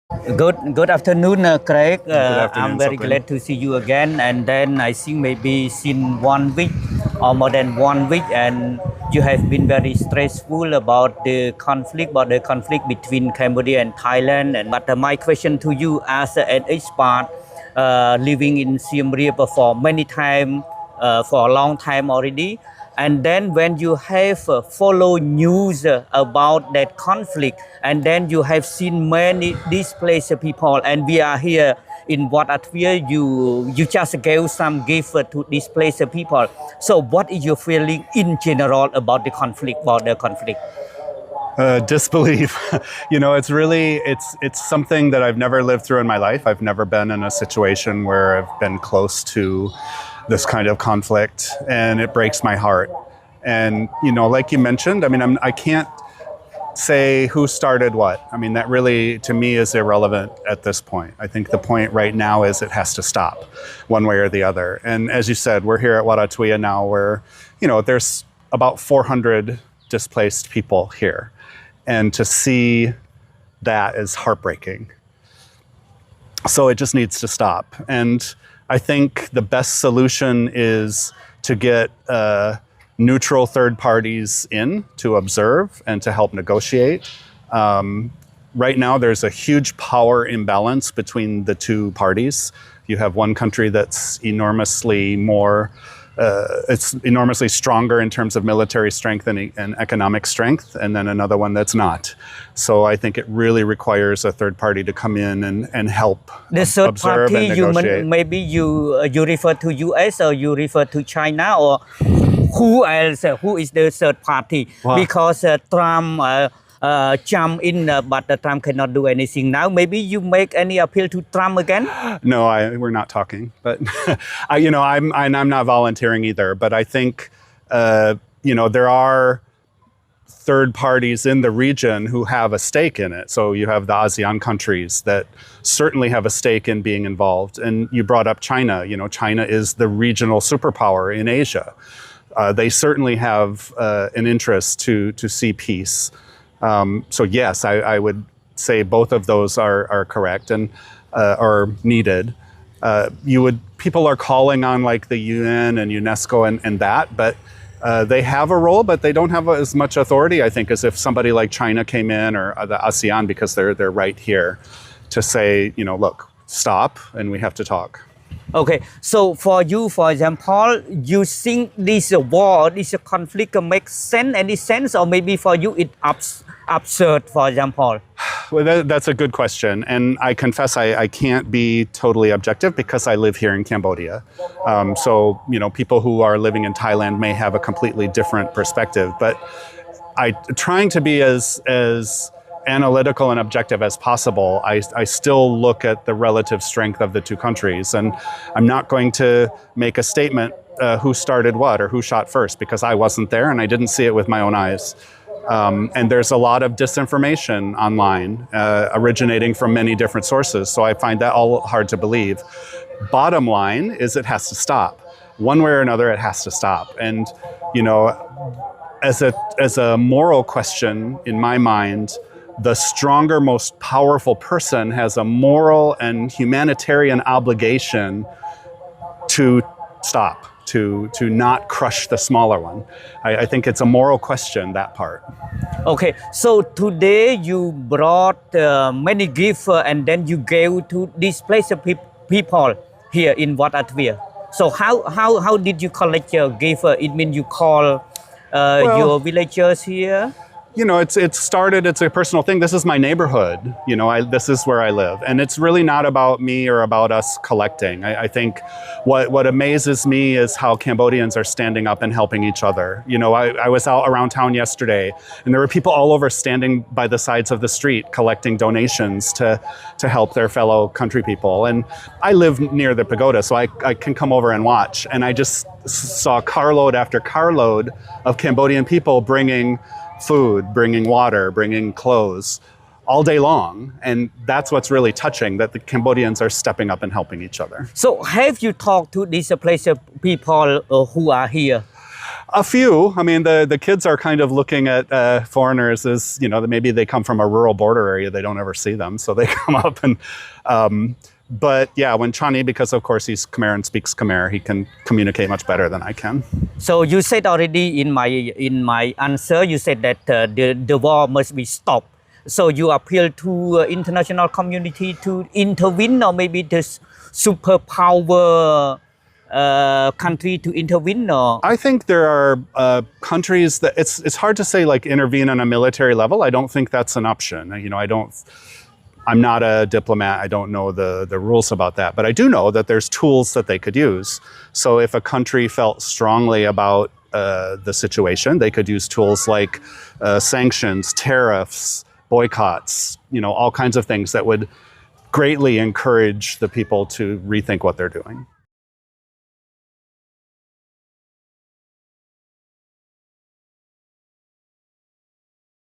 Good afternoon, Craig. Good I'm afternoon, very Sokling. glad to see you again. And then I think maybe since 1 week or more than 1 week, and you have been very stressful about the conflict between Cambodia and Thailand. And but my question to you, as an expat living in Siem Reap for many time, for a long time already. And then when you have follow news about that conflict, and then you have seen many displaced people, and we are here in Wat Athvear, you just gave some gift to displaced people. So what is your feeling in general about the conflict, for the conflict? Disbelieve. It's something that I've never lived through in my life. I've never been in a situation where I've been close to this kind of conflict, and it breaks my heart. And like you mentioned, I can't say who started what. That really, to me, is irrelevant at this point. I think the point right now is it has to stop, one way or the other. And as you said, we're here at Wat Athvear now, where there's about 400 displaced people here. And to see that is heartbreaking. So it just needs to stop. And I think the best solution is to get neutral third parties in to observe and to help negotiate. Right now, there's a huge power imbalance between the two parties. You have one country that's enormously stronger in terms of military strength and economic strength, and then another one that's not. So I think it really requires a third party to come in and help The third observe party, and negotiate. maybe you refer to US, or you refer to China, or who else? Who is the third party? Wow. Because Trump jump in, but Trump cannot do anything now. Maybe you make any appeal to Trump again? No, we're not talking, but I'm not volunteering either. But I think there are third parties in the region who have a stake in it. So you have the ASEAN countries that certainly have a stake in being involved. And you brought up China. China is the regional superpower in Asia. They certainly have an interest to see peace. So yes, I would say both of those are correct and are needed. People are calling on like the UN and UNESCO and that, but they have a role, but they don't have as much authority, I think, as if somebody like China came in, or the ASEAN, because they're right here to say, look, stop, and we have to talk. Okay, so for you, for example, you think this war, this conflict makes any sense, or maybe for you it absurd, for example? Well, that's a good question. And I confess I can't be totally objective because I live here in Cambodia. So, people who are living in Thailand may have a completely different perspective. But trying to be as analytical and objective as possible, I still look at the relative strength of the two countries. And I'm not going to make a statement who started what or who shot first, because I wasn't there and I didn't see it with my own eyes. And there's a lot of disinformation online originating from many different sources. So I find that all hard to believe. Bottom line is it has to stop. One way or another, it has to stop. And, as a moral question, in my mind, the stronger, most powerful person has a moral and humanitarian obligation to stop, to not crush the smaller one. I think it's a moral question, that part. Okay, so today you brought many gifts, and then you gave to displaced people here in Wat Athvear. So how did you collect your gift? It means you call your villagers here? It's a personal thing. This is my neighborhood. This is where I live. And it's really not about me or about us collecting. I think what amazes me is how Cambodians are standing up and helping each other. I was out around town yesterday, and there were people all over standing by the sides of the street collecting donations to help their fellow country people. And I live near the pagoda, so I can come over and watch. And I just saw carload after carload of Cambodian people bringing food, bringing water, bringing clothes all day long. And that's what's really touching, that the Cambodians are stepping up and helping each other. So have you talked to displaced people who are here? A few. I mean, the kids are kind of looking at foreigners as, maybe they come from a rural border area, they don't ever see them, so they come up and, but yeah, when Chani, because of course he's Khmer and speaks Khmer, he can communicate much better than I can. So you said already in my answer, you said that the war must be stopped. So you appeal to international community to intervene, or maybe this superpower country to intervene? Or? I think there are countries that it's hard to say like intervene on a military level. I don't think that's an option. I'm not a diplomat. I don't know the rules about that, but I do know that there's tools that they could use. So if a country felt strongly about the situation, they could use tools like sanctions, tariffs, boycotts, all kinds of things that would greatly encourage the people to rethink what they're doing.